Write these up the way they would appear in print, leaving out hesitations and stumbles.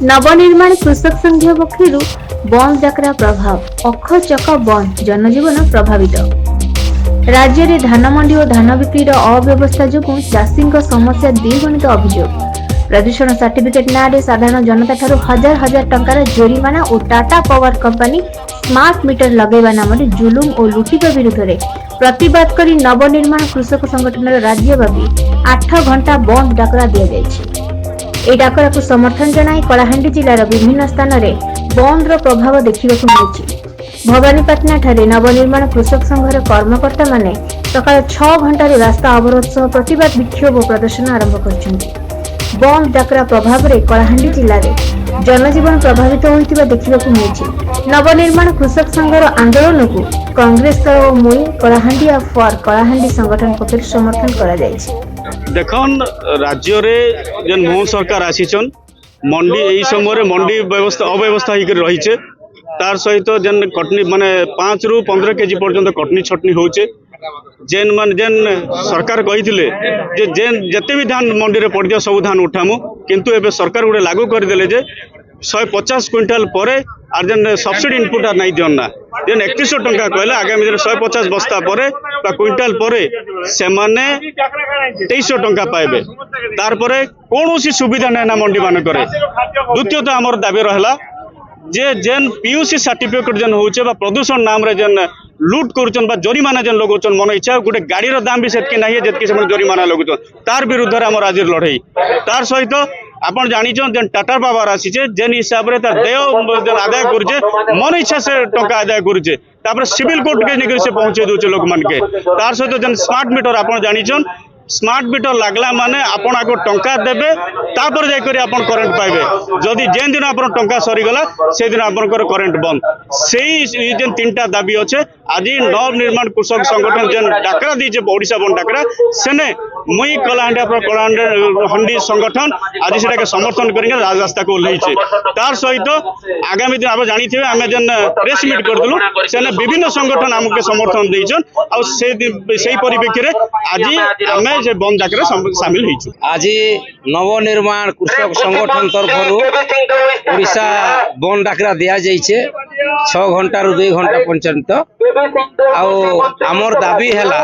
नवनिर्माण कृषक संघ पक्षर बंद डाकरा प्रभाव अखचक बंद जनजीवन प्रभावित। राज्य में धान मंडी और धान बिक्री अव्यवस्था जो चाषी समस्या द्विगुणित अभियोग। प्रदूषण सर्टिफिकेट ना साधारण जनता ठारू हजार हजार टंकार जोरिमाना और Tata power company smart meter लगेवा नाम जुलुम और लुटिबा विरुद्ध में प्रतिवाद करी नवनिर्माण कृषक संगठन राज्यव्यापी 8 घंटा बंद डाकरा दि डाकरा को समर्थन जनाई कलाहांडी जिलार विभिन्न स्थान में बंद प्रभाव देखा मिली। भवानीपाटना ठारे नवनिर्माण कृषक संघर कर्मकर्ता माने सकाळ 6 घंटार रास्ता अवरोध सह प्रतिवाद विक्षोभ प्रदर्शन आरंभ कर बंद डाकरा प्रभाव में कलाहांडी जिले में जनजीवन प्रभावित होता देखा मिली। नवनिर्माण कृषक संघर आंदोलन को कांग्रेस दल और मुई कलाहांडी फॉर कलाहांडी संगठन पक्ष समर्थन करा देखन राज्य रे जन मोहन सरकार आसीचन मंडी यही समय मंडी व्यवस्था अव्यवस्था होकर रही तार सहित जन कटनी माने 5 ରୁ 15 केजी पर्यंत कटनी छटनी होचे जेन मान जेन सरकार कही जे जेन जते भी धान मंडी रे पड़ दिया सब धान उठामु किंतु एबे सरकार गुडे लागू कर देले जे 150 क्विंटाल परे आर जेन सब्सिडी इनपुट आर नहीं दियन ना जेन 3100 टंका कहले आगामी दिन 150 बस्ता परे बा क्विंटाल परे से माने 2300 टंका पाइबे तार परे कोनोसी सुविधा नै ना मंडी मान करे। द्वितीय तो हमर दाबी रहला जे जेन पीयूसी सर्टिफिकेट जेन होचे बा प्रदूषण नाम रे जेन लूट करुचन बा जरिमाना जेन लगोचन मन इच्छा गोटे गाड़ी रो दाम भी सेतके नाही जेतके से जरिमाना लगोचन तार विरुद्ध रे हमर आज लड़ाई तार सहित आपण जानिछन जेन टाटा पावर आसीचे जेन हिसाब रे तार देय जेन आदाय करजे मन इच्छा से टंका आदाय करजे तापर सिविल कोर्ट के निकर से पहुंचे दोचे लोक मान के तार सहित जेन स्मार्ट मीटर आपण जानिछन स्मार्ट मीटर लागला माने आपण आगो टंका देबे तापर जाय करी आपण करंट पाइबे जदि जेन दिन आपण टंका सरी गला से दिन आपनकर करंट बंद सेही जेन तीनटा दाबी अछि आज नव निर्माण कृषक संगठन जेन डाकरा दी जे ओडिसा बन डाकरा सेने मुई कलाहांडी संगठन आज सेटा के समर्थन करिके राजरास्ता को लईचे तार सहित आगामी दिन आप जानिथिबे आमे जेन प्रेस मीट करदलु सेने विभिन्न संगठन हमके समर्थन देइछन आ सेही परिप्रेक्षी रे आज आमे जे बंद डाकरा शामिल होइछु। आज नवनिर्माण कृषक संगठन तरफ ओडिशा बंद डाकरा दिया जाइछे 6 घंटा रु 2 घंटा पर्यंत आमर दाबी हैला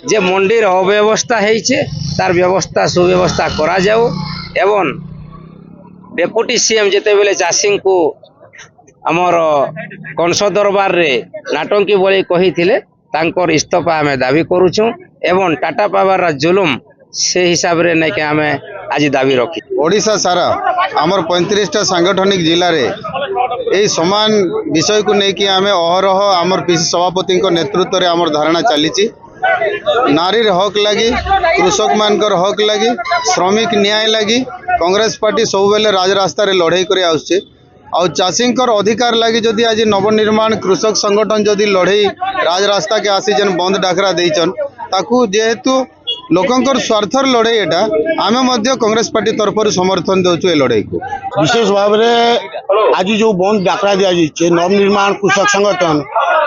जे मंडीर अव्यवस्था है तार व्यवस्था सुव्यवस्था करा जाऊ एवं डेपुटी सीएम जेते बेले चाषी को आमर कंस दरबार रे नाटंकी बोली कही थिले तांकर इस्तीफा आमे दाबी करूछु एवं टाटा पावर जुलुम से हिसाब रे नै के आमे आज दाबी रखी। ओडिशा सारा आमर 35टा सांगठनिक जिला रे ए समान विषय को नै कि आमे अहरह आमर पीसी सभापति को नेतृत्व रे आमर धारणा चलीची नारी हक लगी कृषक मानकर हक लगी श्रमिक न्याय लगी कांग्रेस पार्टी सब बेले राजरास्ता रे लड़ाई करे आउछे आ चाषी अधिकार लगी जदि आज नवनिर्माण कृषक संगठन जदि लड़ाई राजरास्ता के आसी जेन बंद डाकरा देइचन ताकू जेहेतु लोकंकर स्वार्थर लड़ाई एटा आमे मध्य कांग्रेस पार्टी तरफ समर्थन देउछु ए लड़ाई को विशेष भाव में आज जो बंद डाकरा दिया जाइए नवनिर्माण कृषक संगठन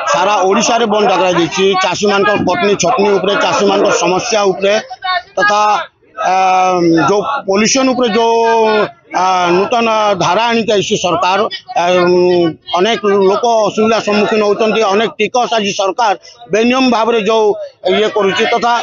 सारा ओडिशा रे बंद डाकरा जाइए चाषी मान पत्नी छटनी उपरे चाषी मान समस्या उपरे तथा जो पॉल्यूशन उपरे जो नूतन धारा आनी सरकार अनेक लोक असुविधा सम्मुखीन होती अनेक टिकस आज सरकार बेनियम भाव में जो ये करुच्ची तथा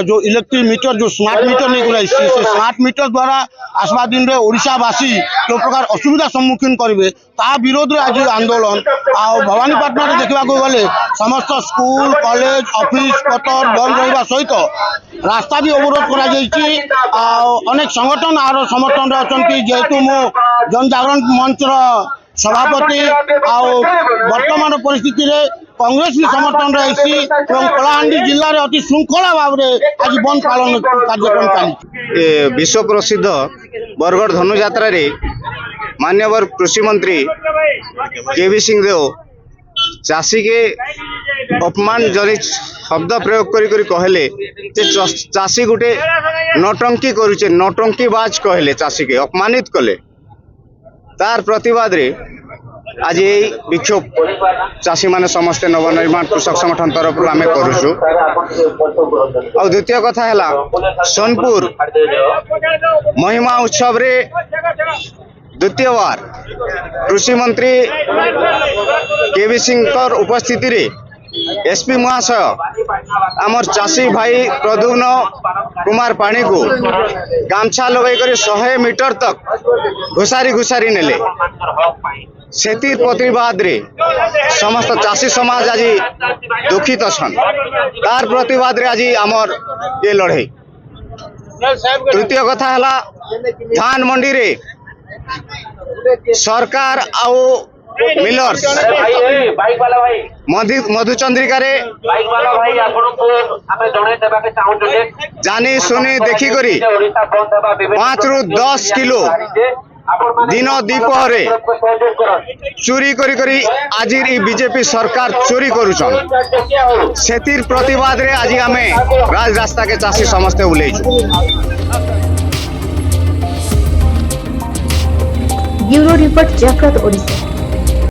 जो इलेक्ट्रिक मीटर जो स्मार्ट मीटर नहीं से स्मार्ट मीटर द्वारा आसवा दिन में ओडिशावासी जो प्रकार असुविधा सम्मुखीन करेंगे ता विरोध आज आंदोलन आ भवानीपाटना देखा गले समस्त स्कूल कॉलेज ऑफिस पतर बंद रहा सहित रास्ता भी अवरोध कर अनेक संगठन आर समर्थन अच्छा जेहेतु मो जनजागरण मंच सभापति वर्तमान परिस्थिति रे कांग्रेस भी समर्थन रही कलाहांडी जिले में अति श्रृंखला भाव में आज बंद पालन कार्यक्रम चली। विश्व प्रसिद्ध बरगढ़ धनुयात्रा रे मान्यवर कृषि मंत्री केवी सिंह देव चाषी के अपमान जनित शब्द प्रयोग करी कहले चाषी गोटे नौटंकी करुचे नौटंकीबाज कहले चाषी के अपमानित कले तार प्रतिवाद रे आज यही विक्षोभ चाषी माने समस्ते नवनिर्माण कृषक संगठन तरफ आम करुचु। और द्वितीय कथा है सोनपुर महिमा उत्सव रे द्वितीय बार कृषि मंत्री केवी सिंह उपस्थिति रे एसपी महाशय आमर चाषी भाई प्रद्युम्न कुमार पाणी को गामछा लगे 100 मीटर तक घुसारी घुसारी नेले सेतिर प्रतिवाद रे समस्त चाषी समाज आज दुखित अछन तार प्रतिवाद रे आज आमर ये लड़े। तृतीय कथा हला धान मंडी रे सरकार आउ मिलर्स मधुचंद्रिका रे जानी सुनी देखी करी 5 ରୁ 10 किलो दिन दीपहरे चोरी करी करी आज बीजेपी सरकार चोरी करुछन सेतिर प्रतिवाद रे आज आमे राज रास्ता के चाषी समस्ते उलेइछु। ब्यूरो रिपोर्ट जागृत ओडिशा।